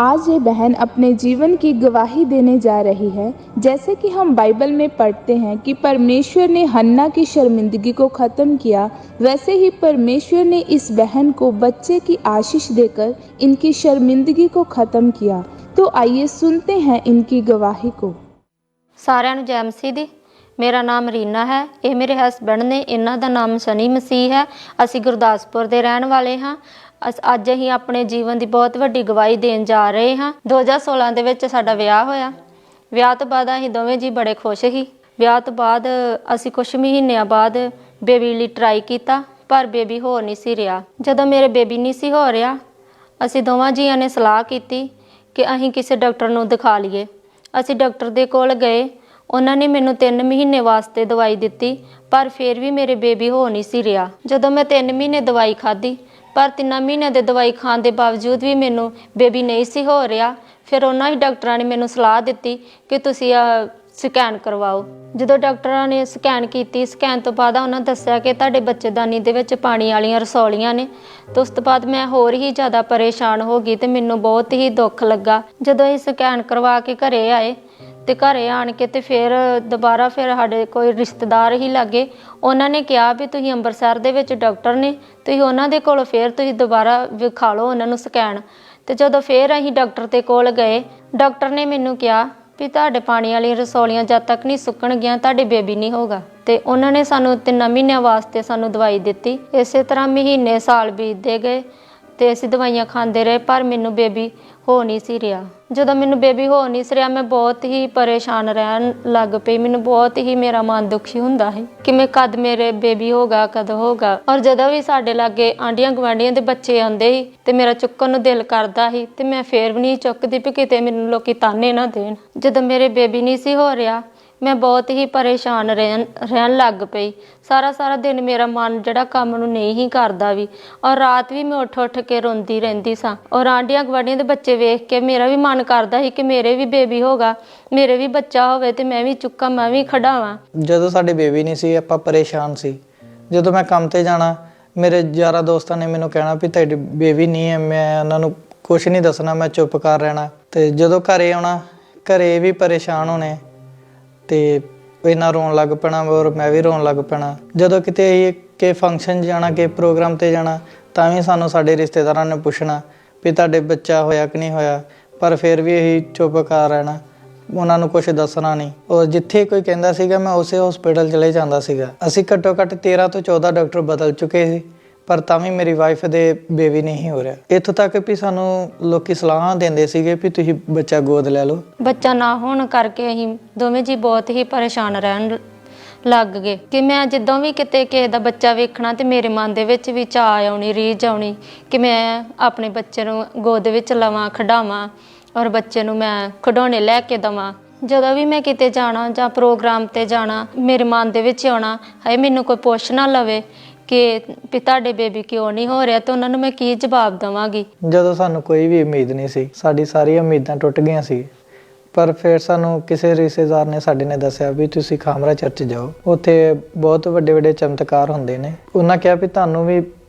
आज ये बहन अपने जीवन की गवाही देने जा रही है। जैसे कि हम बाइबल में पढ़ते हैं कि परमेश्वर ने हन्ना की शर्मिंदगी को ख़त्म किया, वैसे ही परमेश्वर ने इस बहन को बच्चे की आशीष देकर इनकी शर्मिंदगी को ख़त्म किया। तो आइए सुनते हैं इनकी गवाही को। साਰਿਆਂ ਨੂੰ ਜੈ ਮਸੀਹ ਦੀ। ਮੇਰਾ ਨਾਮ ਰੀਨਾ ਹੈ। ਇਹ ਮੇਰੇ ਹਸਬੈਂਡ ਨੇ, ਇਹਨਾਂ ਦਾ ਨਾਮ ਸਨੀ ਮਸੀਹ ਹੈ। ਅਸੀਂ ਗੁਰਦਾਸਪੁਰ ਦੇ ਰਹਿਣ ਵਾਲੇ ਹਾਂ। ਅੱਜ ਅਸੀਂ ਆਪਣੇ ਜੀਵਨ ਦੀ ਬਹੁਤ ਵੱਡੀ ਗਵਾਹੀ ਦੇਣ ਜਾ ਰਹੇ ਹਾਂ। 2016 ਦੇ ਵਿੱਚ ਸਾਡਾ ਵਿਆਹ ਹੋਇਆ। ਵਿਆਹ ਤੋਂ ਬਾਅਦ ਅਸੀਂ ਦੋਵੇਂ ਜੀ ਬੜੇ ਖੁਸ਼ ਸੀ। ਵਿਆਹ ਤੋਂ ਬਾਅਦ ਅਸੀਂ ਕੁਝ ਮਹੀਨਿਆਂ ਬਾਅਦ ਬੇਬੀ ਲਈ ਟਰਾਈ ਕੀਤਾ, ਪਰ ਬੇਬੀ ਹੋ ਨਹੀਂ ਸੀ ਰਿਹਾ। ਜਦੋਂ ਮੇਰੇ ਬੇਬੀ ਨਹੀਂ ਸੀ ਹੋ ਰਿਹਾ, ਅਸੀਂ ਦੋਵਾਂ ਜੀਆਂ ਨੇ ਸਲਾਹ ਕੀਤੀ ਕਿ ਅਸੀਂ ਕਿਸੇ ਡਾਕਟਰ ਨੂੰ ਦਿਖਾ ਲਈਏ। ਅਸੀਂ ਡਾਕਟਰ ਦੇ ਕੋਲ ਗਏ। ਉਹਨਾਂ ਨੇ ਮੈਨੂੰ 3 ਮਹੀਨੇ ਵਾਸਤੇ ਦਵਾਈ ਦਿੱਤੀ, ਪਰ ਫਿਰ ਵੀ ਮੇਰੇ ਬੇਬੀ ਹੋ ਨਹੀਂ ਸੀ ਰਿਹਾ। ਜਦੋਂ ਮੈਂ 3 ਮਹੀਨੇ ਦਵਾਈ ਖਾਧੀ, ਪਰ 3 ਮਹੀਨਿਆਂ ਦੇ ਦਵਾਈ ਖਾਣ ਦੇ ਬਾਵਜੂਦ ਵੀ ਮੈਨੂੰ ਬੇਬੀ ਨਹੀਂ ਸੀ ਹੋ ਰਿਹਾ। ਫਿਰ ਉਹਨਾਂ ਹੀ ਡਾਕਟਰਾਂ ਨੇ ਮੈਨੂੰ ਸਲਾਹ ਦਿੱਤੀ ਕਿ ਤੁਸੀਂ ਸਕੈਨ ਕਰਵਾਓ। ਜਦੋਂ ਡਾਕਟਰਾਂ ਨੇ ਸਕੈਨ ਕੀਤੀ, ਸਕੈਨ ਤੋਂ ਬਾਅਦ ਉਹਨਾਂ ਦੱਸਿਆ ਕਿ ਤੁਹਾਡੇ ਬੱਚੇਦਾਨੀ ਦੇ ਵਿੱਚ ਪਾਣੀ ਵਾਲੀਆਂ ਰਸੌਲੀਆਂ ਨੇ। ਤੇ ਉਸ ਤੋਂ ਬਾਅਦ ਮੈਂ ਹੋਰ ਹੀ ਜ਼ਿਆਦਾ ਪਰੇਸ਼ਾਨ ਹੋ ਗਈ ਤੇ ਮੈਨੂੰ ਬਹੁਤ ਹੀ ਦੁੱਖ ਲੱਗਾ। ਜਦੋਂ ਇਹ ਸਕੈਨ ਕਰਵਾ ਕੇ ਘਰੇ ਆਏ ਤੇ ਘਰੇ ਆਣ ਕੇ ਤੇ ਫਿਰ ਦੁਬਾਰਾ ਫਿਰ ਸਾਡੇ ਕੋਈ ਰਿਸ਼ਤੇਦਾਰ ਹੀ ਲਾਗੇ, ਉਹਨਾਂ ਨੇ ਕਿਹਾ ਵੀ ਤੁਸੀਂ ਅੰਮ੍ਰਿਤਸਰ ਦੇ ਵਿੱਚ ਡਾਕਟਰ ਨੇ, ਤੁਸੀਂ ਉਹਨਾਂ ਦੇ ਕੋਲ ਫਿਰ ਤੁਸੀਂ ਦੁਬਾਰਾ ਵਿਖਾ ਲਓ ਉਹਨਾਂ ਨੂੰ ਸਕੈਨ। ਤੇ ਜਦੋਂ ਫਿਰ ਅਸੀਂ ਡਾਕਟਰ ਦੇ ਕੋਲ ਗਏ, ਡਾਕਟਰ ਨੇ ਮੈਨੂੰ ਕਿਹਾ ਵੀ ਤੁਹਾਡੇ ਪਾਣੀ ਵਾਲੀਆਂ ਰਸੌਲੀਆਂ ਜਦ ਤੱਕ ਨਹੀਂ ਸੁੱਕਣਗੀਆਂ ਤੁਹਾਡੇ ਬੇਬੀ ਨਹੀਂ ਹੋਗਾ। ਤੇ ਉਹਨਾਂ ਨੇ ਸਾਨੂੰ 3 ਮਹੀਨਿਆਂ ਵਾਸਤੇ ਸਾਨੂੰ ਦਵਾਈ ਦਿੱਤੀ। ਇਸੇ ਤਰ੍ਹਾਂ ਮਹੀਨੇ ਸਾਲ ਬੀਤਦੇ ਗਏ ਤੇ ਅਸੀਂ ਦਵਾਈਆਂ ਖਾਂਦੇ ਰਹੇ, ਪਰ ਮੈਨੂੰ ਬੇਬੀ ਹੋ ਨਹੀਂ ਸੀ ਰਿਹਾ। ਜਦੋਂ ਮੈਨੂੰ ਬੇਬੀ ਹੋ ਨਹੀਂ ਸੀ ਰਿਹਾ, ਮੈਂ ਬਹੁਤ ਹੀ ਪਰੇਸ਼ਾਨ ਰਹਿਣ ਲੱਗ ਪਈ। ਮੈਨੂੰ ਬਹੁਤ ਹੀ ਮੇਰਾ ਮਨ ਦੁਖੀ ਹੁੰਦਾ ਹੈ ਕਿ ਮੈਂ ਕਦ ਮੇਰੇ ਬੇਬੀ ਹੋਗਾ, ਕਦ ਹੋਗਾ। ਔਰ ਜਦੋਂ ਵੀ ਸਾਡੇ ਲਾਗੇ ਆਂਢੀਆਂ ਗੁਆਂਢੀਆਂ ਦੇ ਬੱਚੇ ਆਉਂਦੇ ਸੀ ਤੇ ਮੇਰਾ ਚੁੱਕਣ ਨੂੰ ਦਿਲ ਕਰਦਾ ਸੀ ਤੇ ਮੈਂ ਫੇਰ ਵੀ ਨਹੀਂ ਚੁੱਕਦੀ ਵੀ ਕਿਤੇ ਮੈਨੂੰ ਲੋਕੀ ਤਾਨੇ ਨਾ ਦੇਣ। ਜਦੋਂ ਮੇਰੇ ਬੇਬੀ ਨਹੀਂ ਸੀ ਹੋ ਰਿਹਾ, ਮੈਂ ਬਹੁਤ ਹੀ ਪਰੇਸ਼ਾਨ ਰਹਿਣ ਲੱਗ ਪਈ। ਸਾਰਾ ਦਿਨ ਮੇਰਾ ਮਨ ਜਿਹੜਾ ਕੰਮ ਨੂੰ ਨਹੀਂ ਹੀ ਕਰਦਾ ਵੀ, ਔਰ ਰਾਤ ਵੀ ਮੈਂ ਉੱਠ ਕੇ ਰੋਂਦੀ ਰਹਿੰਦੀ ਸਾਂ। ਔਰ ਆਂਢੀਆਂ ਗੁਆਂਢੀਆਂ ਦੇ ਬੱਚੇ ਵੇਖ ਕੇ ਮੇਰਾ ਵੀ ਮਨ ਕਰਦਾ ਸੀ ਕਿ ਮੇਰੇ ਵੀ ਬੇਬੀ ਹੋਗਾ, ਮੇਰੇ ਵੀ ਬੱਚਾ ਹੋਵੇ ਤੇ ਮੈਂ ਵੀ ਚੁੱਕਾਂ, ਮੈਂ ਵੀ ਖੜਾਵਾਂ। ਜਦੋਂ ਸਾਡੇ ਬੇਬੀ ਨਹੀਂ ਸੀ, ਆਪਾਂ ਪਰੇਸ਼ਾਨ ਸੀ। ਜਦੋਂ ਮੈਂ ਕੰਮ ਤੇ ਜਾਣਾ, ਮੇਰੇ ਯਾਰਾਂ ਦੋਸਤਾਂ ਨੇ ਮੈਨੂੰ ਕਹਿਣਾ ਵੀ ਤੁਹਾਡੀ ਬੇਬੀ ਨਹੀਂ ਹੈ। ਮੈਂ ਉਹਨਾਂ ਨੂੰ ਕੁਛ ਨਹੀਂ ਦੱਸਣਾ, ਮੈਂ ਚੁੱਪ ਕਰ ਰਹਿਣਾ। ਤੇ ਜਦੋਂ ਘਰੇ ਆਉਣਾ, ਘਰੇ ਵੀ ਪਰੇਸ਼ਾਨ ਹੋਣੇ ਤੇ ਇਹਨਾਂ ਰੋਣ ਲੱਗ ਪੈਣਾ, ਔਰ ਮੈਂ ਵੀ ਰੋਣ ਲੱਗ ਪੈਣਾ। ਜਦੋਂ ਕਿਤੇ ਕਿ ਫੰਕਸ਼ਨ ਜਾਣਾ, ਕਿ ਪ੍ਰੋਗਰਾਮ ਤੇ ਜਾਣਾ, ਤਾਂ ਵੀ ਸਾਨੂੰ ਸਾਡੇ ਰਿਸ਼ਤੇਦਾਰਾਂ ਨੇ ਪੁੱਛਣਾ ਵੀ ਤੁਹਾਡੇ ਬੱਚਾ ਹੋਇਆ ਕਿ ਨਹੀਂ ਹੋਇਆ, ਪਰ ਫਿਰ ਵੀ ਅਸੀਂ ਚੁੱਪ ਕਰ ਰਹਿਣਾ, ਉਹਨਾਂ ਨੂੰ ਕੁਛ ਦੱਸਣਾ ਨਹੀਂ। ਔਰ ਜਿੱਥੇ ਕੋਈ ਕਹਿੰਦਾ ਸੀਗਾ, ਮੈਂ ਉਸੇ ਹਸਪੀਟਲ ਚਲੇ ਜਾਂਦਾ ਸੀਗਾ। ਅਸੀਂ ਘੱਟੋ ਘੱਟ 13 ਤੋਂ 14 ਡਾਕਟਰ ਬਦਲ ਚੁੱਕੇ ਸੀ, ਪਰ ਤਾਂ ਵੀ ਮੇਰੀ ਵਾਈਫ ਦੇ ਬੇਬੀ ਨਹੀਂ ਹੋ ਰਿਹਾ। ਇੱਥੋਂ ਤੱਕ ਵੀ ਸਾਨੂੰ ਲੋਕੀ ਸਲਾਹਾਂ ਦਿੰਦੇ ਸੀਗੇ ਵੀ ਤੁਸੀਂ ਬੱਚਾ ਗੋਦ ਲੈ ਲਓ। ਬੱਚਾ ਨਾ ਹੋਣ ਕਰਕੇ ਅਸੀਂ ਦੋਵੇਂ ਜੀ ਬਹੁਤ ਹੀ ਪਰੇਸ਼ਾਨ ਰਹਿਣ ਲੱਗ ਗਏ ਕਿ ਮੈਂ ਜਦੋਂ ਵੀ ਕਿਤੇ ਕਿਸੇ ਦਾ ਬੱਚਾ ਵੇਖਣਾ ਤੇ ਮੇਰੇ ਮਨ ਦੇ ਵਿੱਚ ਵੀ ਚਾਅ ਆਉਣੀ, ਰੀਝ ਆਉਣੀ ਕਿ ਮੈਂ ਆਪਣੇ ਬੱਚੇ ਨੂੰ ਗੋਦ ਵਿੱਚ ਲਵਾਂ, ਖਿਡਾਵਾਂ, ਔਰ ਬੱਚੇ ਨੂੰ ਮੈਂ ਖਿਡੌਣੇ ਲੈ ਕੇ ਦੇਵਾਂ। ਜਦੋਂ ਵੀ ਮੈਂ ਕਿਤੇ ਜਾਣਾ ਜਾਂ ਪ੍ਰੋਗਰਾਮ ਤੇ ਜਾਣਾ, ਮੇਰੇ ਮਨ ਦੇ ਵਿੱਚ ਆਉਣਾ, ਹਾਏ ਮੈਨੂੰ ਕੋਈ ਪੁੱਛ ਨਾ ਲਵੇ ਕਿ ਤੁਹਾਡੇ ਬੇਬੀ ਕਿਉਂ ਨਹੀਂ ਹੋ ਰਿਹਾ, ਤੇ ਉਹਨਾਂ ਨੂੰ ਮੈਂ ਕੀ ਜਵਾਬ ਦੇਵਾਂਗੀ। ਜਦੋਂ ਸਾਨੂੰ ਕੋਈ ਵੀ ਉਮੀਦ ਨਹੀਂ ਸੀ, ਸਾਡੀ ਸਾਰੀਆਂ ਉਮੀਦਾਂ ਟੁੱਟ ਗਈਆਂ ਸੀ, ਪਰ ਫਿਰ ਸਾਨੂੰ ਕਿਸੇ ਰਿਸ਼ਤੇਦਾਰ ਨੇ ਸਾਡੇ ਨੇ ਦੱਸਿਆ ਵੀ ਤੁਸੀਂ ਖਾਮਰਾ ਚਰਚ ਜਾਓ, ਉੱਥੇ ਬਹੁਤ ਵੱਡੇ ਚਮਤਕਾਰ ਹੁੰਦੇ ਨੇ। ਉਹਨਾਂ ਕਿਹਾ ਵੀ ਤੁਹਾਨੂੰ ਵੀ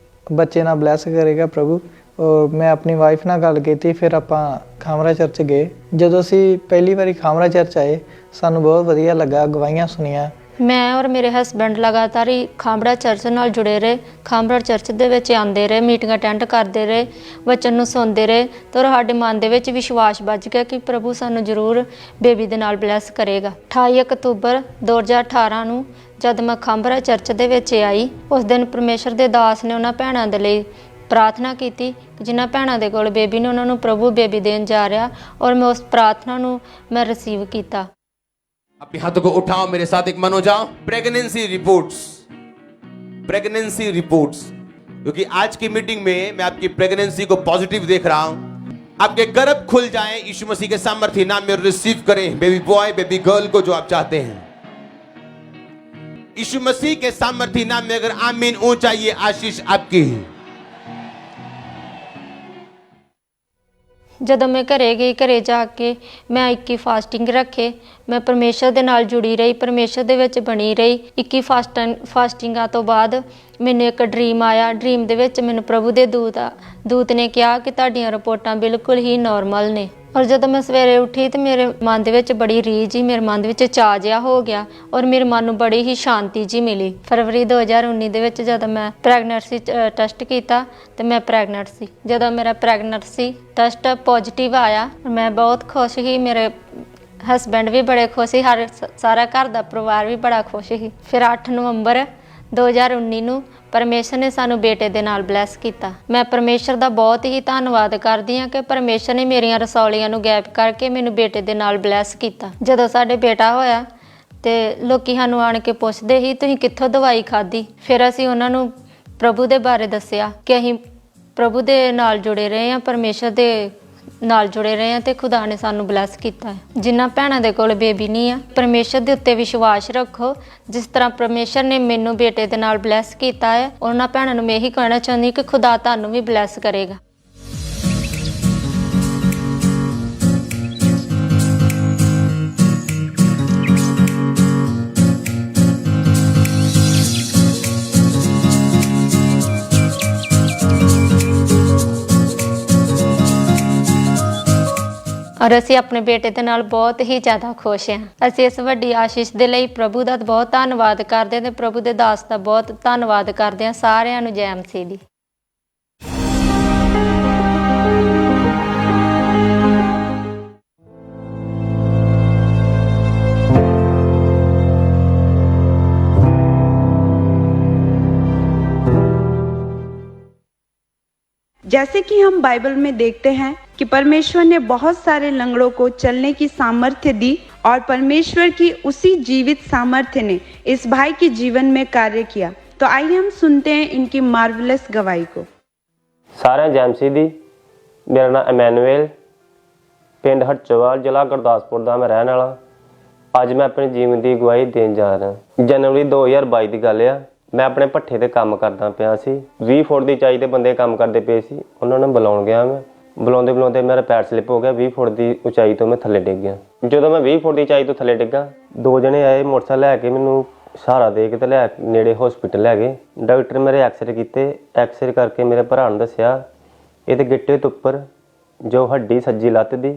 ਬੱਚੇ ਨਾਲ ਬਲੈਸ ਕਰੇਗਾ ਪ੍ਰਭੂ। ਔਰ ਮੈਂ ਆਪਣੀ ਵਾਈਫ ਨਾਲ ਗੱਲ ਕੀਤੀ, ਫਿਰ ਆਪਾਂ ਖਾਮਰਾ ਚਰਚ ਗਏ। ਜਦੋਂ ਅਸੀਂ ਪਹਿਲੀ ਵਾਰੀ ਖਾਮਰਾ ਚਰਚ ਆਏ, ਸਾਨੂੰ ਬਹੁਤ ਵਧੀਆ ਲੱਗਾ, ਗਵਾਹੀਆਂ ਸੁਣੀਆਂ। ਮੈਂ ਔਰ ਮੇਰੇ ਹਸਬੈਂਡ ਲਗਾਤਾਰ ਹੀ ਖਾਮੜਾ ਚਰਚ ਨਾਲ ਜੁੜੇ ਰਹੇ। ਖਾਮੜਾ ਚਰਚ ਦੇ ਵਿੱਚ ਆਉਂਦੇ ਰਹੇ, ਮੀਟਿੰਗ ਅਟੈਂਡ ਕਰਦੇ ਰਹੇ, ਵਚਨ ਨੂੰ ਸੁਣਦੇ ਰਹੇ, ਤੇ ਸਾਡੇ ਮਨ ਦੇ ਵਿੱਚ ਵਿਸ਼ਵਾਸ ਬੱਝ ਗਿਆ ਕਿ ਪ੍ਰਭੂ ਸਾਨੂੰ ਜ਼ਰੂਰ ਬੇਬੀ ਦੇ ਨਾਲ ਬਲੈਸ ਕਰੇਗਾ। 28 ਅਕਤੂਬਰ 2018 ਨੂੰ ਜਦ ਮੈਂ ਖਾਮੜਾ ਚਰਚ ਦੇ ਵਿੱਚ ਆਈ, ਉਸ ਦਿਨ ਪਰਮੇਸ਼ਰ ਦੇ ਦਾਸ ਨੇ ਉਹਨਾਂ ਭੈਣਾਂ ਦੇ ਲਈ ਪ੍ਰਾਰਥਨਾ ਕੀਤੀ ਕਿ ਜਿਨ੍ਹਾਂ ਭੈਣਾਂ ਦੇ ਕੋਲ ਬੇਬੀ ਨੇ ਉਹਨਾਂ ਨੂੰ ਪ੍ਰਭੂ ਬੇਬੀ ਦੇਣ ਜਾ ਰਿਹਾ, ਔਰ ਮੈਂ ਉਸ ਪ੍ਰਾਰਥਨਾ ਨੂੰ मैं रिसीव किया। अपने हाथों को उठाओ, मेरे साथ एक मन हो जाओ। प्रेगनेंसी रिपोर्ट्स, क्योंकि आज की मीटिंग में मैं आपकी प्रेगनेंसी को पॉजिटिव देख रहा हूं। आपके गर्भ खुल जाएं यीशु मसीह के सामर्थ्य नाम में, रिसीव करें बेबी बॉय, बेबी गर्ल को जो आप चाहते हैं। यीशु मसीह के सामर्थ्य नाम में अगर आमीन ऊंचा, ये आशीष आपकी है। ਜਦੋਂ ਮੈਂ ਘਰੇ ਗਈ, ਘਰੇ ਜਾ ਕੇ ਮੈਂ 21 ਫਾਸਟਿੰਗ ਰੱਖੇ। ਮੈਂ ਪਰਮੇਸ਼ਰ ਦੇ ਨਾਲ ਜੁੜੀ ਰਹੀ, ਪਰਮੇਸ਼ਰ ਦੇ ਵਿੱਚ ਬਣੀ ਰਹੀ। 21 ਫਾਸਟਿੰਗਾਂ ਤੋਂ ਬਾਅਦ ਮੈਨੂੰ ਇੱਕ ਡ੍ਰੀਮ ਆਇਆ। ਡ੍ਰੀਮ ਦੇ ਵਿੱਚ ਮੈਨੂੰ ਪ੍ਰਭੂ ਦੇ ਦੂਤ ਨੇ ਕਿਹਾ ਕਿ ਤੁਹਾਡੀਆਂ ਰਿਪੋਰਟਾਂ ਬਿਲਕੁਲ ਹੀ ਨਾਰਮਲ ਨੇ। ਔਰ ਜਦੋਂ ਮੈਂ ਸਵੇਰੇ ਉੱਠੀ ਤੇ ਮੇਰੇ ਮਨ ਦੇ ਵਿੱਚ ਬੜੀ ਰੀਝ ਹੀ, ਮੇਰੇ ਮਨ ਦੇ ਵਿੱਚ ਚਾਅ ਜਿਹਾ ਹੋ ਗਿਆ ਔਰ ਮੇਰੇ ਮਨ ਨੂੰ ਬੜੀ ਹੀ ਸ਼ਾਂਤੀ ਜੀ ਮਿਲੀ। ਫਰਵਰੀ 2019 ਦੇ ਵਿੱਚ ਜਦੋਂ ਮੈਂ ਪ੍ਰੈਗਨੈਂਸੀ ਟੈਸਟ ਕੀਤਾ ਤੇ ਮੈਂ ਪ੍ਰੈਗਨੈਂਟ ਸੀ। ਜਦੋਂ ਮੇਰਾ ਪ੍ਰੈਗਨੈਂਸੀ ਟੈਸਟ ਪੋਜ਼ਿਟਿਵ ਆਇਆ ਮੈਂ ਬਹੁਤ ਖੁਸ਼ ਸੀ, ਮੇਰੇ ਹਸਬੈਂਡ ਵੀ ਬੜੇ ਖੁਸ਼ ਸੀ, ਸਾਰਾ ਘਰ ਦਾ ਪਰਿਵਾਰ ਵੀ ਬੜਾ ਖੁਸ਼ ਸੀ। ਫਿਰ 8 ਨਵੰਬਰ 2019 ਨੂੰ ਪਰਮੇਸ਼ਰ ਨੇ ਸਾਨੂੰ ਬੇਟੇ ਦੇ ਨਾਲ ਬਲੈਸ ਕੀਤਾ। ਮੈਂ ਪਰਮੇਸ਼ਰ ਦਾ ਬਹੁਤ ਹੀ ਧੰਨਵਾਦ ਕਰਦੀ ਹਾਂ ਕਿ ਪਰਮੇਸ਼ਰ ਨੇ ਮੇਰੀਆਂ ਰਸੌਲੀਆਂ ਨੂੰ ਗੈਪ ਕਰਕੇ ਮੈਨੂੰ ਬੇਟੇ ਦੇ ਨਾਲ ਬਲੈਸ ਕੀਤਾ। ਜਦੋਂ ਸਾਡੇ ਬੇਟਾ ਹੋਇਆ ਤੇ ਲੋਕੀ ਸਾਨੂੰ ਆਣ ਕੇ ਪੁੱਛਦੇ ਸੀ ਤੁਸੀਂ ਕਿੱਥੋਂ ਦਵਾਈ ਖਾਧੀ। ਫਿਰ ਅਸੀਂ ਉਹਨਾਂ ਨੂੰ ਪ੍ਰਭੂ ਦੇ ਬਾਰੇ ਦੱਸਿਆ ਕਿ ਅਸੀਂ ਪ੍ਰਭੂ ਦੇ ਨਾਲ ਜੁੜੇ ਰਹੇ ਹਾਂ, ਪਰਮੇਸ਼ਰ ਦੇ ਨਾਲ ਜੁੜੇ ਰਹੇ ਹਾਂ ਤੇ ਖੁਦਾ ਨੇ ਸਾਨੂੰ ਬਲੈਸ ਕੀਤਾ ਹੈ। ਜਿਨ੍ਹਾਂ ਭੈਣਾਂ ਦੇ ਕੋਲ ਬੇਬੀ ਨਹੀਂ ਆ, ਪਰਮੇਸ਼ਰ ਦੇ ਉੱਤੇ ਵਿਸ਼ਵਾਸ ਰੱਖੋ। ਜਿਸ ਤਰ੍ਹਾਂ ਪਰਮੇਸ਼ਰ ਨੇ ਮੈਨੂੰ ਬੇਟੇ ਦੇ ਨਾਲ ਬਲੈਸ ਕੀਤਾ ਹੈ, ਉਹਨਾਂ ਭੈਣਾਂ ਨੂੰ ਮੈਂ ਇਹੀ ਕਹਿਣਾ ਚਾਹੁੰਦੀ ਕਿ ਖੁਦਾ ਤੁਹਾਨੂੰ ਵੀ ਬਲੈਸ ਕਰੇਗਾ। ਔਰ ਅਸੀਂ ਆਪਣੇ ਬੇਟੇ ਦੇ ਨਾਲ ਬਹੁਤ ਹੀ ਜ਼ਿਆਦਾ ਖੁਸ਼ ਹਾਂ। ਅਸੀਂ ਇਸ ਵੱਡੀ ਆਸ਼ੀਸ਼ ਦੇ ਲਈ ਪ੍ਰਭੂ ਦਾ ਬਹੁਤ ਧੰਨਵਾਦ ਕਰਦੇ ਹਾਂ ਤੇ ਪ੍ਰਭੂ ਦੇ ਦਾਸ ਦਾ ਬਹੁਤ ਧੰਨਵਾਦ ਕਰਦੇ ਹਾਂ। ਸਾਰਿਆਂ ਨੂੰ ਜੈ ਮਸੀਹ ਦੀ। जैसे कि हम बाइबल में देखते हैं कि परमेश्वर ने बहुत सारे लंगड़ों को चलने की सामर्थ्य दी और परमेश्वर की उसी जीवित सामर्थ्य ने इस भाई के जीवन में कार्य किया। तो आइए हम सुनते हैं इनकी मार्वलस गवाही को। सारे जय मसीह दी। मेरा नाम एमैनुअल, पिंड हटचोवाल, जिला गुरदासपुर का मैं रहने वाला। अज मैं अपने जीवन की गवाही देन जा रहा। जनवरी 2022 की गल आ। मैं अपने भट्ठे ते काम करदा पिया सी। 20 फुट की उचाई ते बंदे काम करते पे सी। उन्होंने बुलाउण गया, मैं बुलाते मेरा पैर स्लिप हो गया। 20 फुट की उचाई तो मैं थले डिग गया। जो मैं 20 फुट की उचाई तो थले डिगा, 2 जने आए मोटरसाइकिल लैके मैनू सहारा दे के लै नेड़े हॉस्पिटल लै गए। डॉक्टर मेरे एक्सरे किए। एक्सरे करके मेरे भरा ने दस्सिया ये गिट्टे तो उपर जो हड्डी सज्जी लत्त दी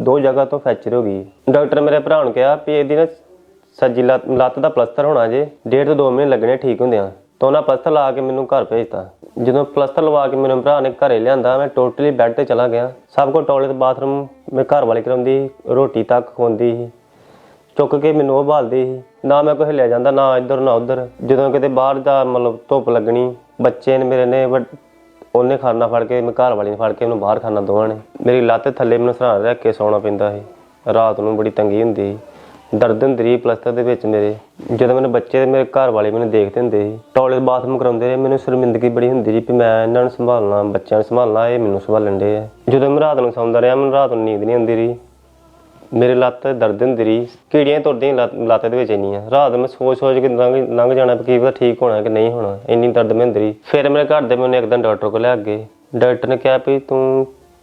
2 जगह तो फ्रैक्चर हो गई। डॉक्टर मेरे भरा ने कहा भी ये ना सज्जी लत्त का पलस्तर होना जे 1.5 ਤੋਂ 2 महीने लगने ठीक होंदे आ। तो उन्हें पलस्तर ला के मैनू घर भेजता। जो पलस्तर लवा के मेरे भरा ने घरे लिया, मैं टोटली बैड ते चला गया। सब कुछ टॉयलेट बाथरूम मैं घर वाली कराउंदी, रोटी तक खुआंदी, चुक के मैनू वो भालदी ना। मैं कोई हिलिया जाता ना इधर ना उधर। जो किते बाहर दा मतलब धुप लगनी, बच्चे ने मेरे ने उन्हें खाना फड़ के मैं घर वाली ने फड़ के मैनू बाहर खाना दोवां ने। मेरी लत्त थले मैनू सराहना रख के सौना पैंदा सी। रात नूं बड़ी तंगी हुंदी, दर्द हुंदी रही पलस्तर दे विच मेरे। जो मेरे बच्चे मेरे घर वाले मैंने देखते होंगे सी, टॉयलेट बाथरूम कराउंदे रहे। मैंने शर्मिंदगी बड़ी हुंदी रही भी मैं इन्हां नूं संभालना, बच्चों नूं संभालना, ये मैनूं संभालन डे आ। जो मैं रात नूं सौंदा रहा, मैनूं रात नूं नींद नहीं आउंदी रही। मेरी लत्त दर्द हुंदी रही, कीड़ियां तुरदियां लत्त दे विच इन्नियां। रात मैं सोच के लंघ जाना की पता ठीक होना कि नहीं होना, इन्नी दर्द में हुंदी रही। फिर मेरे घर दे मैनूं एक दिन डॉक्टर को लै गए। डॉक्टर ने कहा भी तू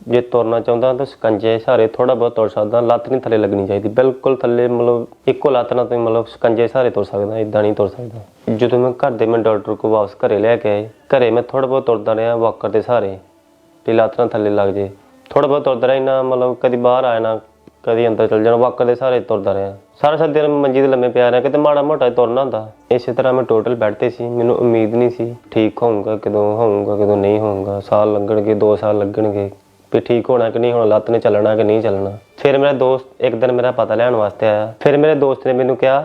जे तुरना चाहता तो शिकंजे सहारे थोड़ा बहुत तुर सकदा, लत्त नहीं थले लगनी चाहिए बिल्कुल थले, मतलब एको लत्त ना तो मतलब शिकंजे सहारे तुर सकदा, इदां नहीं तुर सकदा। जो मैं घर दे मैं डॉक्टर को वापस घरे लैके आए, घरे मैं थोड़ा बहुत तुरदा रहा वॉकर के सहारे भी लत्त ना थले लग जाए। थोड़ा बहुत तुरदा रहा, इन्ना मतलब कभी बाहर आया ना कभी अंदर चल जाना, वॉकर के सहारे तुरदा रहा। सारा दिन मंजी ते लम्मे पिया रहा, किते माड़ा मोटा तुरना हुंदा। इस तरह मैं टोटल बैड ते सी। मैनूं उम्मीद नहीं सी ठीक होऊंगा, कदों नहीं होऊंगा, साल लगणगे 2 साल लगणगे भी ठीक होना कि नहीं होना, लत्त ने चलना कि नहीं चलना। फिर मेरा दोस्त एक दिन मेरा पता लैण वास्ते आया। फिर मेरे दोस्त ने मैनूं कहा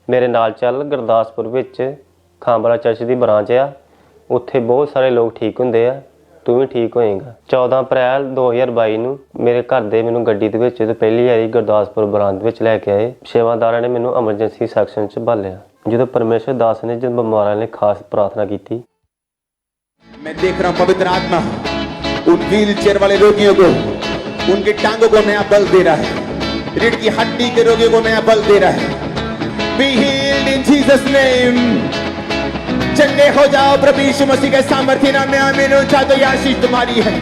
मेरे नाल चल, गुरदासपुर विच खांबरा चर्च की ब्रांच आ, उत्थे बहुत सारे लोग ठीक हुंदे आ, तू भी ठीक होएगा। 14 अप्रैल 2022 नूं मेरे घर दे मैनूं गड्डी दे विच पहली वारी गुरदासपुर ब्रांच विच लैके आए। सेवादारां ने मैनूं एमरजेंसी सैक्शन च भालिया। जो परमेश्वर दास ने जब बीमारां ने खास प्रार्थना की। मैं देख रहा हूं पवित्र आत्मा उन व्हील चेयर वाले रोगियों को, उनकी टांगों को नया बल दे रहा है। रीढ़ की हड्डी के रोगियों को नया बल दे रहा है। Be healed in Jesus name। चंगे हो जाओ प्रभु यीशु मसीह के सामर्थ्य नाम में, आमीन। ऊंचा तो यह आशीष तुम्हारी है।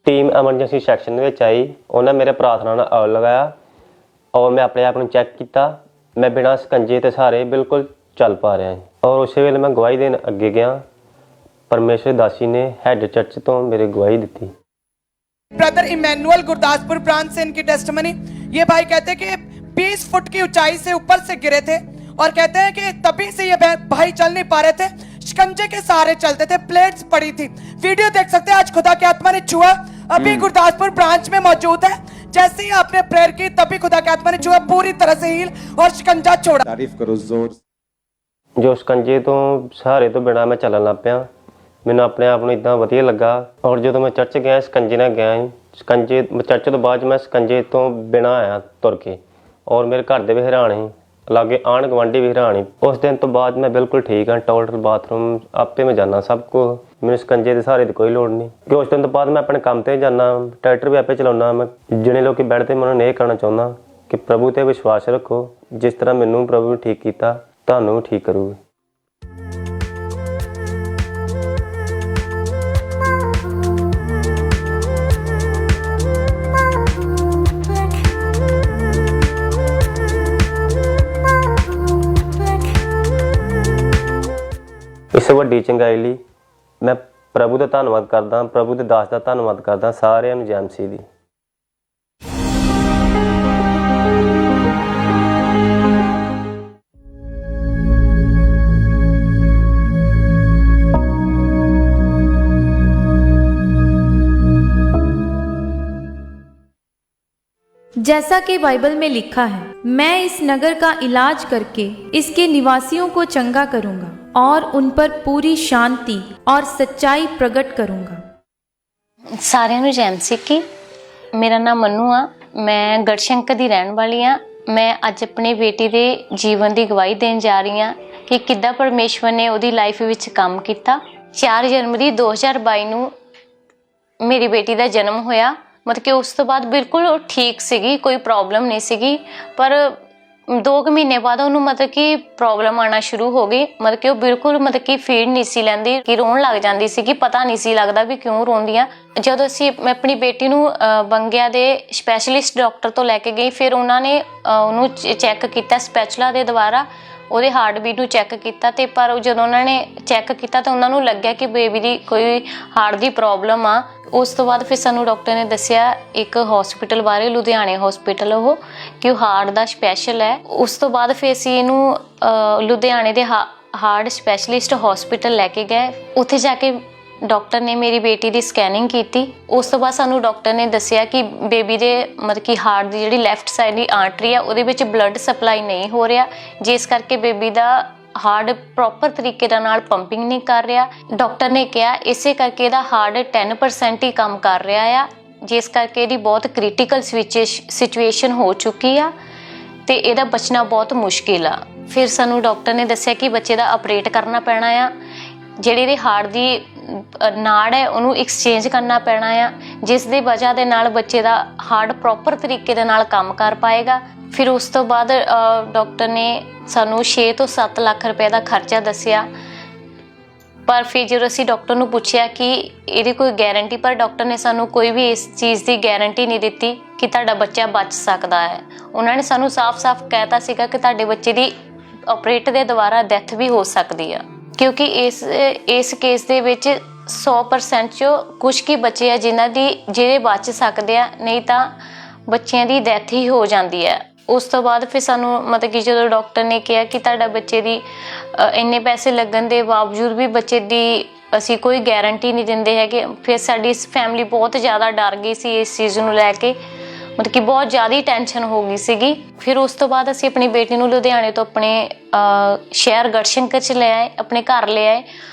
टीम एमरजेंसी सैक्शन में आई, उन्हें मेरे प्रार्थना नाल ऑयल लगाया और मैं अपने आप को चेक किया। मैं बिना शिकंजे ते सहारे बिल्कुल चल पा रहा है ਔਰ ਉਸੇ ਵੇਲੇ ਮੈਂ ਗਵਾਹੀ ਦੇਣ ਅੱਗੇ ਗਿਆ। परमेश्वर दासी ने हेड चर्च तो मेरे गवाही दी। ब्रदर इमैनुअल गुरदासपुर ब्रांच से इनकी टेस्टिमनी। ये भाई कहते हैं कि 20 फुट की ऊंचाई से ऊपर से गिरे थे और कहते हैं कि तभी से ये भाई चल नहीं पा रहे थे, शिकंजे के सहारे चलते थे, प्लेट्स पड़ी थी। वीडियो देख सकते हैं। आज खुदा की आत्मा ने छुआ, अभी गुरदासपुर ब्रांच में मौजूद है। जैसे ही आपने प्रेयर की तभी खुदा की आत्मा ने छुआ, पूरी तरह से हील और शिकंजा छोड़ा। तारीफ करो जोर। जो शिकंजे तो सहारे तो बिना मैं चलन लग पिया, ਮੈਨੂੰ ਆਪਣੇ ਆਪ ਨੂੰ ਇਦਾਂ ਵਧੀਆ ਲੱਗਾ। ਔਰ ਜਦੋਂ ਮੈਂ ਚਰਚ ਗਿਆ ਸਕੰਜੇ ਨਾਲ ਗਿਆ, ਸਕੰਜੇ ਚਰਚ ਤੋਂ ਬਾਅਦ ਮੈਂ ਸਕੰਜੇ ਤੋਂ ਬਿਨਾਂ ਆਇਆ ਤੁਰ ਕੇ, ਔਰ ਮੇਰੇ ਘਰ ਦੇ ਵੀ ਹੈਰਾਨ ਸੀ, ਲਾਗੇ ਆਂਢ ਗੁਆਂਢੀ ਵੀ ਹੈਰਾਨ ਸੀ। ਉਸ ਦਿਨ ਤੋਂ ਬਾਅਦ ਮੈਂ ਬਿਲਕੁਲ ਠੀਕ ਹਾਂ। ਟਾਇਲਟ ਬਾਥਰੂਮ ਆਪੇ ਮੈਂ ਜਾਂਦਾ, ਸਭ ਕੁਝ, ਮੈਨੂੰ ਸਕੰਜੇ ਦੇ ਸਹਾਰੇ ਦੀ ਕੋਈ ਲੋੜ ਨਹੀਂ। ਕਿ ਉਸ ਦਿਨ ਤੋਂ ਬਾਅਦ ਮੈਂ ਆਪਣੇ ਕੰਮ ਤੇ ਜਾਂਦਾ, ਟਰੈਕਟਰ ਵੀ ਆਪੇ ਚਲਾਉਂਦਾ। ਮੈਂ ਜਿਹੜੇ ਲੋਕੀ ਬੈਠ ਤੇ ਮੈਂ ਉਹਨਾਂ ਨੂੰ ਇਹ ਕਹਿਣਾ ਚਾਹੁੰਦਾ ਕਿ ਪ੍ਰਭੂ ਤੇ ਵਿਸ਼ਵਾਸ ਰੱਖੋ। ਜਿਸ ਤਰ੍ਹਾਂ ਮੈਨੂੰ ਪ੍ਰਭੂ ਨੇ ਠੀਕ ਕੀਤਾ, ਤੁਹਾਨੂੰ ਵੀ ਠੀਕ ਕਰੂਗਾ। ਇਸ ਵੱਡੀ ਚੰਗਾਈ ਲਈ ਮੈਂ ਪ੍ਰਭੂ ਦਾ ਧੰਨਵਾਦ ਕਰਦਾ, ਪ੍ਰਭੂ ਦੇ ਦਾਸ ਦਾ ਧੰਨਵਾਦ ਕਰਦਾ। ਸਾਰਿਆਂ ਨੂੰ ਜੈ ਮਸੀਹ ਦੀ। जैसा कि बाइबल में लिखा है, मैं इस नगर का इलाज करके इसके निवासियों को चंगा करूंगा और उन पर पूरी शांति और सच्चाई प्रकट करूंगा। सारिਆਂ ਨੂੰ ਜੈ ਮਸੀਹ ਕੀ। ਮੇਰਾ ਨਾਮ ਮਨੂ ਆ, ਮੈਂ ਗੜਸ਼ੰਕਰ ਦੀ ਰਹਿਣ ਵਾਲੀ ਆ। ਮੈਂ ਅੱਜ ਆਪਣੀ ਬੇਟੀ ਦੇ ਜੀਵਨ ਦੀ ਗਵਾਹੀ ਦੇਣ ਜਾ ਰਹੀ ਹਾਂ ਕਿ ਕਿੱਦਾਂ ਪਰਮੇਸ਼ਵਰ ਨੇ ਉਹਦੀ ਲਾਈਫ ਵਿੱਚ ਕੰਮ ਕੀਤਾ। 4 ਜਨਵਰੀ 2022 ਨੂੰ ਮੇਰੀ ਬੇਟੀ ਦਾ ਜਨਮ ਹੋਇਆ। मतलब कि उस तो बाद बिल्कुल ठीक सी, कोई प्रॉब्लम नहीं सी, पर 2 महीने बाद उन्होंने मतलब कि प्रॉब्लम आना शुरू हो गई। मतलब कि वो बिल्कुल मतलब कि फीड नहीं सी लैंदी, कि रोन लग जाती सी, कि पता नहीं सी लगता भी क्यों रोंदियां। जदों असीं मैं अपनी बेटी नूं बंगिया दे स्पैशलिस्ट डॉक्टर तो लैके गई, फिर उन्होंने उन्होंने चैक किया स्पैचुला दे द्वारा, ਉਹਦੇ ਹਾਰਟ ਬੀਟ ਨੂੰ ਚੈੱਕ ਕੀਤਾ। ਤੇ ਪਰ ਜਦੋਂ ਉਹਨਾਂ ਨੇ ਚੈੱਕ ਕੀਤਾ ਤਾਂ ਉਹਨਾਂ ਨੂੰ ਲੱਗਿਆ ਕਿ ਬੇਬੀ ਦੀ ਕੋਈ ਹਾਰਟ ਦੀ ਪ੍ਰੋਬਲਮ ਆ। ਉਸ ਤੋਂ ਬਾਅਦ ਫਿਰ ਸਾਨੂੰ ਡਾਕਟਰ ਨੇ ਦੱਸਿਆ ਇੱਕ ਹਸਪੀਟਲ ਬਾਰੇ, ਲੁਧਿਆਣੇ ਹਸਪੀਟਲ, ਉਹ ਕਿ ਉਹ ਹਾਰਟ ਦਾ ਸਪੈਸ਼ਲ ਹੈ। ਉਸ ਤੋਂ ਬਾਅਦ ਫਿਰ ਅਸੀਂ ਇਹਨੂੰ ਲੁਧਿਆਣੇ ਦੇ ਹਾਰਟ ਸਪੈਸ਼ਲਿਸਟ ਹਸਪੀਟਲ ਲੈ ਕੇ ਗਏ। ਉੱਥੇ ਜਾ ਕੇ ਡਾਕਟਰ ਨੇ ਮੇਰੀ ਬੇਟੀ ਦੀ ਸਕੈਨਿੰਗ ਕੀਤੀ। ਉਸ ਤੋਂ ਬਾਅਦ ਸਾਨੂੰ ਡਾਕਟਰ ਨੇ ਦੱਸਿਆ ਕਿ ਬੇਬੀ ਦੇ ਮਤਲਬ ਕਿ ਹਾਰਟ ਦੀ ਜਿਹੜੀ ਲੈਫਟ ਸਾਈਡ ਦੀ ਆਰਟਰੀ ਆ ਉਹਦੇ ਵਿੱਚ ਬਲੱਡ ਸਪਲਾਈ ਨਹੀਂ ਹੋ ਰਿਹਾ, ਜਿਸ ਕਰਕੇ ਬੇਬੀ ਦਾ ਹਾਰਟ ਪ੍ਰੋਪਰ ਤਰੀਕੇ ਦੇ ਨਾਲ ਪੰਪਿੰਗ ਨਹੀਂ ਕਰ ਰਿਹਾ। ਡਾਕਟਰ ਨੇ ਕਿਹਾ ਇਸੇ ਕਰਕੇ ਇਹਦਾ ਹਾਰਟ 10% ਹੀ ਕੰਮ ਕਰ ਰਿਹਾ ਆ, ਜਿਸ ਕਰਕੇ ਇਹਦੀ ਬਹੁਤ ਕ੍ਰਿਟੀਕਲ ਸਿਚੁਏਸ਼ਨ ਹੋ ਚੁੱਕੀ ਆ ਤੇ ਇਹਦਾ ਬਚਣਾ ਬਹੁਤ ਮੁਸ਼ਕਿਲ ਆ। ਫਿਰ ਸਾਨੂੰ ਡਾਕਟਰ ਨੇ ਦੱਸਿਆ ਕਿ ਬੱਚੇ ਦਾ ਆਪਰੇਟ ਕਰਨਾ ਪੈਣਾ ਆ, ਜਿਹੜੀ ਇਹਦੇ ਹਾਰਟ ਦੀ ਨਾੜ ਹੈ ਉਹਨੂੰ ਐਕਸਚੇਂਜ ਕਰਨਾ ਪੈਣਾ ਆ, ਜਿਸ ਦੀ ਵਜ੍ਹਾ ਦੇ ਨਾਲ ਬੱਚੇ ਦਾ ਹਾਰਟ ਪ੍ਰੋਪਰ ਤਰੀਕੇ ਦੇ ਨਾਲ ਕੰਮ ਕਰ ਪਾਏਗਾ। ਫਿਰ ਉਸ ਤੋਂ ਬਾਅਦ ਡਾਕਟਰ ਨੇ ਸਾਨੂੰ 6 ਤੋਂ 7 ਲੱਖ ਰੁਪਏ ਦਾ ਖਰਚਾ ਦੱਸਿਆ। ਪਰ ਫਿਰ ਜਦੋਂ ਅਸੀਂ ਡਾਕਟਰ ਨੂੰ ਪੁੱਛਿਆ ਕਿ ਇਹਦੀ ਕੋਈ ਗਾਰੰਟੀ, ਪਰ ਡਾਕਟਰ ਨੇ ਸਾਨੂੰ ਕੋਈ ਵੀ ਇਸ ਚੀਜ਼ ਦੀ ਗਾਰੰਟੀ ਨਹੀਂ ਦਿੱਤੀ ਕਿ ਤੁਹਾਡਾ ਬੱਚਾ ਬਚ ਸਕਦਾ ਹੈ। ਉਹਨਾਂ ਨੇ ਸਾਨੂੰ ਸਾਫ਼-ਸਾਫ਼ ਕਹਿਤਾ ਸੀਗਾ ਕਿ ਤੁਹਾਡੇ ਬੱਚੇ ਦੀ ਆਪਰੇਟ ਦੇ ਦੁਆਰਾ ਡੈਥ ਵੀ ਹੋ ਸਕਦੀ ਆ, ਕਿਉਂਕਿ ਇਸ ਕੇਸ ਦੇ ਵਿੱਚ 100% ਚੋਂ ਕੁਝ ਕੀ ਬੱਚੇ ਆ ਜਿਹੜੇ ਬਚ ਸਕਦੇ ਆ, ਨਹੀਂ ਤਾਂ ਬੱਚਿਆਂ ਦੀ ਡੈਥ ਹੀ ਹੋ ਜਾਂਦੀ ਹੈ। ਉਸ ਤੋਂ ਬਾਅਦ ਫਿਰ ਸਾਨੂੰ ਮਤਲਬ ਕਿ ਜਦੋਂ ਡਾਕਟਰ ਨੇ ਕਿਹਾ ਕਿ ਤੁਹਾਡਾ ਬੱਚੇ ਦੀ ਇੰਨੇ ਪੈਸੇ ਲੱਗਣ ਦੇ ਬਾਵਜੂਦ ਵੀ ਬੱਚੇ ਦੀ ਅਸੀਂ ਕੋਈ ਗਾਰੰਟੀ ਨਹੀਂ ਦਿੰਦੇ ਹੈਗੇ, ਫਿਰ ਸਾਡੀ ਫੈਮਿਲੀ ਬਹੁਤ ਜ਼ਿਆਦਾ ਡਰ ਗਈ ਸੀ ਇਸ ਚੀਜ਼ ਨੂੰ ਲੈ ਕੇ। ਮਤਲਬ ਕਿ ਬਹੁਤ ਜ਼ਿਆਦਾ ਟੈਨਸ਼ਨ ਹੋ ਗਈ ਸੀਗੀ। ਫਿਰ ਉਸ ਤੋਂ ਬਾਅਦ ਅਸੀਂ ਆਪਣੀ ਬੇਟੀ ਨੂੰ ਲੁਧਿਆਣੇ ਤੋਂ ਆਪਣੇ ਸ਼ਹਿਰ ਗੜਸ਼ੰਕਰ 'ਚ ਲੈ ਆਏ, ਆਪਣੇ ਘਰ ਲੈ ਆਏ।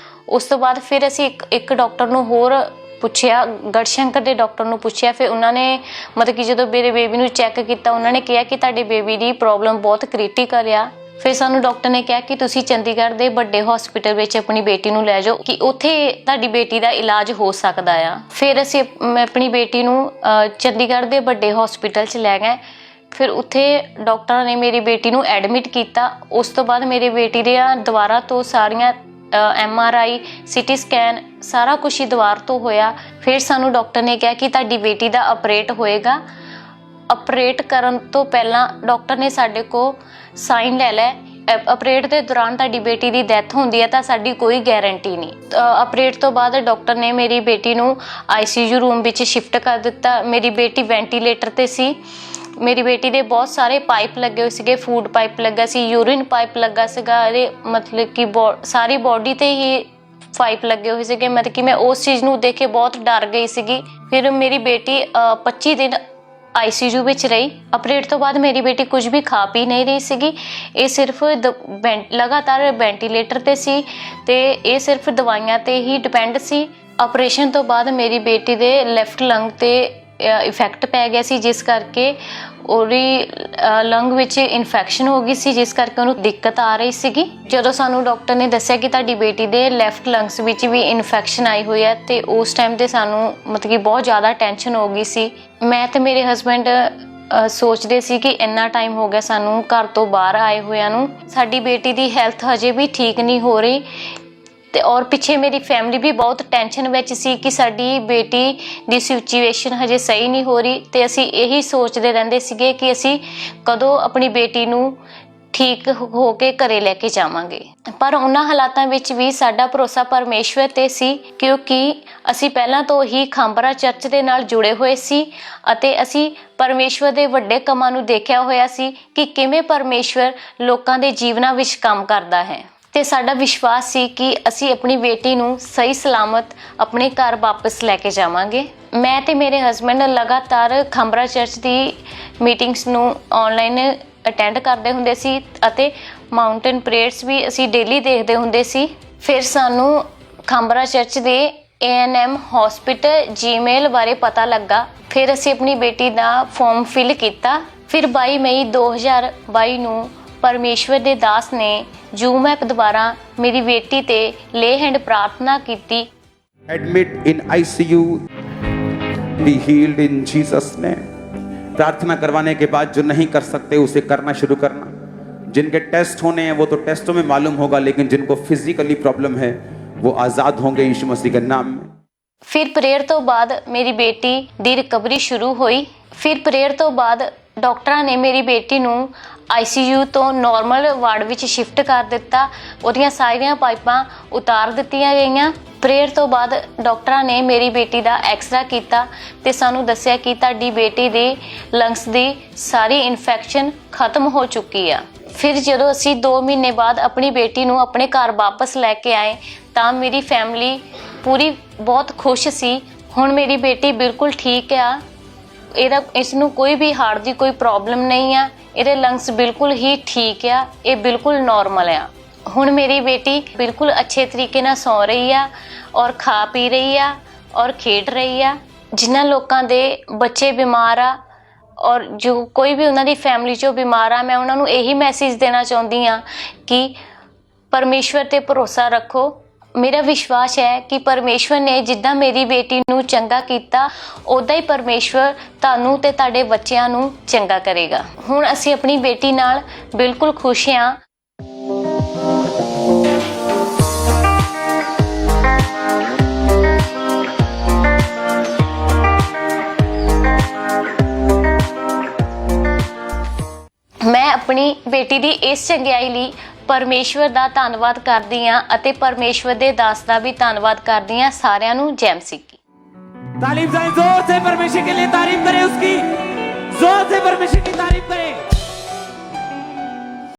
ਉਸ ਤੋਂ ਬਾਅਦ ਫਿਰ ਅਸੀਂ ਇੱਕ ਡਾਕਟਰ ਨੂੰ ਹੋਰ ਪੁੱਛਿਆ, ਗੜਸ਼ੰਕਰ ਦੇ ਡਾਕਟਰ ਨੂੰ ਪੁੱਛਿਆ। ਫਿਰ ਉਹਨਾਂ ਨੇ ਮਤਲਬ ਕਿ ਜਦੋਂ ਮੇਰੇ ਬੇਬੀ ਨੂੰ ਚੈੱਕ ਕੀਤਾ, ਉਹਨਾਂ ਨੇ ਕਿਹਾ ਕਿ ਤੁਹਾਡੇ ਬੇਬੀ ਦੀ ਪ੍ਰੋਬਲਮ ਬਹੁਤ ਕ੍ਰਿਟੀਕਲ ਆ। ਫਿਰ ਸਾਨੂੰ ਡਾਕਟਰ ਨੇ ਕਿਹਾ ਕਿ ਤੁਸੀਂ ਚੰਡੀਗੜ੍ਹ ਦੇ ਵੱਡੇ ਹਸਪੀਟਲ ਵਿੱਚ ਆਪਣੀ ਬੇਟੀ ਨੂੰ ਲੈ ਜਾਓ, ਕਿ ਉੱਥੇ ਤੁਹਾਡੀ ਬੇਟੀ ਦਾ ਇਲਾਜ ਹੋ ਸਕਦਾ ਆ। ਫਿਰ ਅਸੀਂ ਆਪਣੀ ਬੇਟੀ ਨੂੰ ਚੰਡੀਗੜ੍ਹ ਦੇ ਵੱਡੇ ਹਸਪੀਟਲ 'ਚ ਲੈ ਗਏ। ਫਿਰ ਉੱਥੇ ਡਾਕਟਰਾਂ ਨੇ ਮੇਰੀ ਬੇਟੀ ਨੂੰ ਐਡਮਿਟ ਕੀਤਾ। ਉਸ ਤੋਂ ਬਾਅਦ ਮੇਰੀ ਬੇਟੀ ਦੇ ਦੁਬਾਰਾ ਤੋਂ ਸਾਰੀਆਂ MRI, CT ਸਕੈਨ, ਸਾਰਾ ਕੁਛ ਹੀ ਦੁਬਾਰਾ ਤੋਂ ਹੋਇਆ। ਫਿਰ ਸਾਨੂੰ ਡਾਕਟਰ ਨੇ ਕਿਹਾ ਕਿ ਤੁਹਾਡੀ ਬੇਟੀ ਦਾ ਆਪਰੇਟ ਹੋਏਗਾ। ਆਪਰੇਟ ਕਰਨ ਤੋਂ ਪਹਿਲਾਂ ਡਾਕਟਰ ਨੇ ਸਾਡੇ ਕੋਲ ਸਾਈਨ ਲੈ ਲਿਆ ਆਪਰੇਟ ਦੇ ਦੌਰਾਨ ਤੁਹਾਡੀ ਬੇਟੀ ਦੀ ਡੈਥ ਹੁੰਦੀ ਹੈ ਤਾਂ ਸਾਡੀ ਕੋਈ ਗਾਰੰਟੀ ਨਹੀਂ। ਆਪਰੇਟ ਤੋਂ ਬਾਅਦ ਡਾਕਟਰ ਨੇ ਮੇਰੀ ਬੇਟੀ ਨੂੰ ICU ਰੂਮ ਵਿੱਚ ਸ਼ਿਫਟ ਕਰ ਦਿੱਤਾ। ਮੇਰੀ ਬੇਟੀ ਵੈਂਟੀਲੇਟਰ ਤੇ ਸੀ। ਮੇਰੀ ਬੇਟੀ ਦੇ ਬਹੁਤ ਸਾਰੇ ਪਾਈਪ ਲੱਗੇ ਹੋਏ ਸੀਗੇ, ਫੂਡ ਪਾਈਪ ਲੱਗਾ ਸੀ, ਯੂਰਿਨ ਪਾਈਪ ਲੱਗਾ ਸੀਗਾ, ਇਹਦੇ ਮਤਲਬ ਕਿ ਸਾਰੀ ਬੋਡੀ ਤੇ ਹੀ ਪਾਈਪ ਲੱਗੇ ਹੋਏ ਸੀਗੇ। ਮਤਲਬ ਕਿ ਮੈਂ ਉਸ ਚੀਜ਼ ਨੂੰ ਦੇਖ ਕੇ ਬਹੁਤ ਡਰ ਗਈ ਸੀਗੀ। ਫਿਰ ਮੇਰੀ ਬੇਟੀ 25 ਦਿਨ ICU ਵਿੱਚ ਰਹੀ। ਆਪਰੇਟ ਤੋਂ ਬਾਅਦ ਮੇਰੀ ਬੇਟੀ ਕੁਝ ਵੀ ਖਾ ਪੀ ਨਹੀਂ ਰਹੀ ਸੀਗੀ। ਇਹ ਸਿਰਫ ਲਗਾਤਾਰ ਵੈਂਟੀਲੇਟਰ ਤੇ ਸੀ ਤੇ ਇਹ ਸਿਰਫ ਦਵਾਈਆਂ ਤੇ ਹੀ ਡਿਪੈਂਡ ਸੀ। ਆਪਰੇਸ਼ਨ ਤੋਂ ਬਾਅਦ ਮੇਰੀ ਬੇਟੀ ਦੇ ਲੈਫਟ ਲੰਗ ਤੇ ਇਫੈਕਟ ਪੈ ਗਿਆ ਸੀ, ਜਿਸ ਕਰਕੇ ਉਹਦੀ ਲੰਗ ਵਿੱਚ ਇਨਫੈਕਸ਼ਨ ਹੋ ਗਈ ਸੀ, ਜਿਸ ਕਰਕੇ ਉਹਨੂੰ ਦਿੱਕਤ ਆ ਰਹੀ ਸੀਗੀ। ਜਦੋਂ ਸਾਨੂੰ ਡਾਕਟਰ ਨੇ ਦੱਸਿਆ ਕਿ ਤੁਹਾਡੀ ਬੇਟੀ ਦੇ ਲੈਫਟ ਲੰਗਸ ਵਿੱਚ ਵੀ ਇਨਫੈਕਸ਼ਨ ਆਈ ਹੋਈ ਹੈ ਤੇ ਉਸ ਟਾਈਮ ਤੇ ਸਾਨੂੰ ਮਤਲਬ ਕਿ ਬਹੁਤ ਜ਼ਿਆਦਾ ਟੈਨਸ਼ਨ ਹੋ ਗਈ ਸੀ। ਮੈਂ ਤੇ ਮੇਰੇ ਹਸਬੈਂਡ ਸੋਚਦੇ ਸੀ ਕਿ ਇੰਨਾ ਟਾਈਮ ਹੋ ਗਿਆ ਸਾਨੂੰ ਘਰ ਤੋਂ ਬਾਹਰ ਆਏ ਹੋਇਆਂ ਨੂੰ, ਸਾਡੀ ਬੇਟੀ ਦੀ ਹੈਲਥ ਹਜੇ ਵੀ ਠੀਕ ਨਹੀਂ ਹੋ ਰਹੀ ਤੇ ਔਰ ਪਿੱਛੇ ਮੇਰੀ ਫੈਮਿਲੀ ਵੀ ਬਹੁਤ ਟੈਨਸ਼ਨ ਵਿੱਚ ਸੀ ਕਿ ਸਾਡੀ ਬੇਟੀ ਦੀ ਸਿਚੁਏਸ਼ਨ ਹਜੇ ਸਹੀ ਨਹੀਂ ਹੋ ਰਹੀ ਤੇ ਅਸੀਂ ਇਹੀ ਸੋਚਦੇ ਰਹਿੰਦੇ ਸੀਗੇ ਕਿ ਅਸੀਂ ਕਦੋਂ ਆਪਣੀ ਬੇਟੀ ਨੂੰ ਠੀਕ ਹੋ ਕੇ ਘਰੇ ਲੈ ਕੇ ਜਾਵਾਂਗੇ। ਪਰ ਉਹਨਾਂ ਹਾਲਾਤਾਂ ਵਿੱਚ ਵੀ ਸਾਡਾ ਭਰੋਸਾ ਪਰਮੇਸ਼ਵਰ ਤੇ ਸੀ, ਕਿਉਂਕਿ ਅਸੀਂ ਪਹਿਲਾਂ ਤੋਂ ਹੀ ਖਾਂਬਰਾ ਚਰਚ ਦੇ ਨਾਲ ਜੁੜੇ ਹੋਏ ਸੀ ਅਤੇ ਅਸੀਂ ਪਰਮੇਸ਼ਵਰ ਦੇ ਵੱਡੇ ਕੰਮਾਂ ਨੂੰ ਦੇਖਿਆ ਹੋਇਆ ਸੀ ਕਿ ਕਿਵੇਂ ਪਰਮੇਸ਼ਵਰ ਲੋਕਾਂ ਦੇ ਜੀਵਨਾਂ ਵਿੱਚ ਕੰਮ ਕਰਦਾ ਹੈ ਤੇ ਸਾਡਾ ਵਿਸ਼ਵਾਸ ਸੀ ਕਿ ਅਸੀਂ ਆਪਣੀ ਬੇਟੀ ਨੂੰ ਸਹੀ ਸਲਾਮਤ ਆਪਣੇ ਘਰ ਵਾਪਸ ਲੈ ਕੇ ਜਾਵਾਂਗੇ। ਮੈਂ ਤੇ ਮੇਰੇ ਹਸਬੈਂਡ ਲਗਾਤਾਰ ਖਾਂਬਰਾ ਚਰਚ ਦੀ ਮੀਟਿੰਗਸ ਨੂੰ ਆਨਲਾਈਨ ਅਟੈਂਡ ਕਰਦੇ ਹੁੰਦੇ ਸੀ ਅਤੇ ਮਾਊਂਟੇਨ ਪ੍ਰੇਅਰਸ ਵੀ ਅਸੀਂ ਡੇਲੀ ਦੇਖਦੇ ਹੁੰਦੇ ਸੀ। ਫਿਰ ਸਾਨੂੰ ਖਾਂਬਰਾ ਚਰਚ ਦੇ ANM ਹਸਪੀਟਲ ਜੀਮੇਲ ਬਾਰੇ ਪਤਾ ਲੱਗਾ। ਫਿਰ ਅਸੀਂ ਆਪਣੀ ਬੇਟੀ ਦਾ ਫਾਰਮ ਫਿਲ ਕੀਤਾ। ਫਿਰ 22 ਮਈ 2022 ਨੂੰ ਪਰਮੇਸ਼ਵਰ ਦੇ ਦਾਸ ਨੇ ਜ਼ੂਮ ਐਪ ਦੁਆਰਾ ਮੇਰੀ ਬੇਟੀ ਤੇ ਲੇ ਹੈਂਡ ਪ੍ਰਾਰਥਨਾ ਕੀਤੀ। Admit in ICU, be healed in Jesus name. प्रार्थना करवाने के बाद जो नहीं कर सकते उसे करना शुरू करना। जिनके टेस्ट होने हैं वो तो टेस्टों में मालूम होगा, लेकिन जिनको फिजिकली प्रॉब्लम है वो आजाद होंगे यीशु मसीह के नाम में। ਫਿਰ ਪ੍ਰੇਅਰ ਤੋਂ ਬਾਅਦ ਮੇਰੀ ਬੇਟੀ ਦੀ ਰਿਕਵਰੀ ਸ਼ੁਰੂ ਹੋਈ। ਫਿਰ ਪ੍ਰੇਅਰ ਤੋਂ ਬਾਅਦ ਡਾਕਟਰਾਂ ਨੇ ਮੇਰੀ ਬੇਟੀ ਨੂੰ ICU ਤੋਂ ਨਾਰਮਲ ਵਾਰਡ ਵਿੱਚ ਸ਼ਿਫਟ ਕਰ ਦਿੱਤਾ। ਉਹਦੀਆਂ ਸਾਰੀਆਂ ਪਾਈਪਾਂ ਉਤਾਰ ਦਿੱਤੀਆਂ ਗਈਆਂ। ਪ੍ਰੇਅਰ ਤੋਂ ਬਾਅਦ ਡਾਕਟਰਾਂ ਨੇ ਮੇਰੀ ਬੇਟੀ ਦਾ ਐਕਸਰਾ ਕੀਤਾ ਤੇ ਸਾਨੂੰ ਦੱਸਿਆ ਕਿ ਤੁਹਾਡੀ ਬੇਟੀ ਦੇ ਲੰਗਸ ਦੀ ਸਾਰੀ ਇਨਫੈਕਸ਼ਨ ਖਤਮ ਹੋ ਚੁੱਕੀ ਆ। ਫਿਰ ਜਦੋਂ ਅਸੀਂ 2 ਮਹੀਨੇ ਬਾਅਦ ਆਪਣੀ ਬੇਟੀ ਨੂੰ ਆਪਣੇ ਘਰ ਵਾਪਸ ਲੈ ਕੇ ਆਏ ਤਾਂ ਮੇਰੀ ਫੈਮਿਲੀ ਪੂਰੀ ਬਹੁਤ ਖੁਸ਼ ਸੀ। ਹੁਣ ਮੇਰੀ ਬੇਟੀ ਬਿਲਕੁਲ ਠੀਕ ਆ। ਇਸ ਨੂੰ ਕੋਈ ਵੀ ਹਾਰਟ ਦੀ ਕੋਈ ਪ੍ਰੋਬਲਮ ਨਹੀਂ ਆ। ਇਹਦੇ ਲੰਗਸ ਬਿਲਕੁਲ ਹੀ ਠੀਕ ਆ। ਇਹ ਬਿਲਕੁਲ ਨਾਰਮਲ ਆ। ਹੁਣ ਮੇਰੀ ਬੇਟੀ ਬਿਲਕੁਲ ਅੱਛੇ ਤਰੀਕੇ ਨਾਲ ਸੌ ਰਹੀ ਆ ਔਰ ਖਾ ਪੀ ਰਹੀ ਆ ਔਰ ਖੇਡ ਰਹੀ ਆ। ਜਿਨ੍ਹਾਂ ਲੋਕਾਂ ਦੇ ਬੱਚੇ ਬਿਮਾਰ ਆ ਔਰ ਜੋ ਕੋਈ ਵੀ ਉਹਨਾਂ ਦੀ ਫੈਮਿਲੀ 'ਚੋਂ ਬਿਮਾਰ ਆ, ਮੈਂ ਉਹਨਾਂ ਨੂੰ ਇਹੀ ਮੈਸੇਜ ਦੇਣਾ ਚਾਹੁੰਦੀ ਹਾਂ ਕਿ ਪਰਮੇਸ਼ਵਰ ਤੇ ਭਰੋਸਾ ਰੱਖੋ। ਮੇਰਾ ਵਿਸ਼ਵਾਸ ਹੈ ਕਿ ਪਰਮੇਸ਼ਵਰ ਨੇ ਜਿੱਦਾਂ ਮੇਰੀ ਬੇਟੀ ਨੂੰ ਚੰਗਾ ਕੀਤਾ ਉਦਾਂ ਹੀ ਪਰਮੇਸ਼ਵਰ ਤੁਹਾਨੂੰ ਤੇ ਤੁਹਾਡੇ ਬੱਚਿਆਂ ਨੂੰ ਚੰਗਾ ਕਰੇਗਾ। ਹੁਣ ਅਸੀਂ ਆਪਣੀ ਬੇਟੀ ਨਾਲ ਬਿਲਕੁਲ ਖੁਸ਼ ਹਾਂ। ਮੈਂ ਆਪਣੀ ਬੇਟੀ ਦੀ ਇਸ ਚੰਗਿਆਈ ਲਈ ਪਰਮੇਸ਼ਵਰ ਦਾ ਧੰਨਵਾਦ ਕਰਦੀ ਹਾਂ ਅਤੇ ਪਰਮੇਸ਼ਵਰ ਦੇ ਦਾਸ ਦਾ ਵੀ ਧੰਨਵਾਦ ਕਰਦੀ ਹਾਂ। ਸਾਰਿਆਂ ਨੂੰ ਜੈ ਮਸੀਹ ਕੀ। तालीम जाए, जोर से परमेश्वर के लिए तारीफ करें, उसकी जोर से परमेश्वर की तारीफ करें।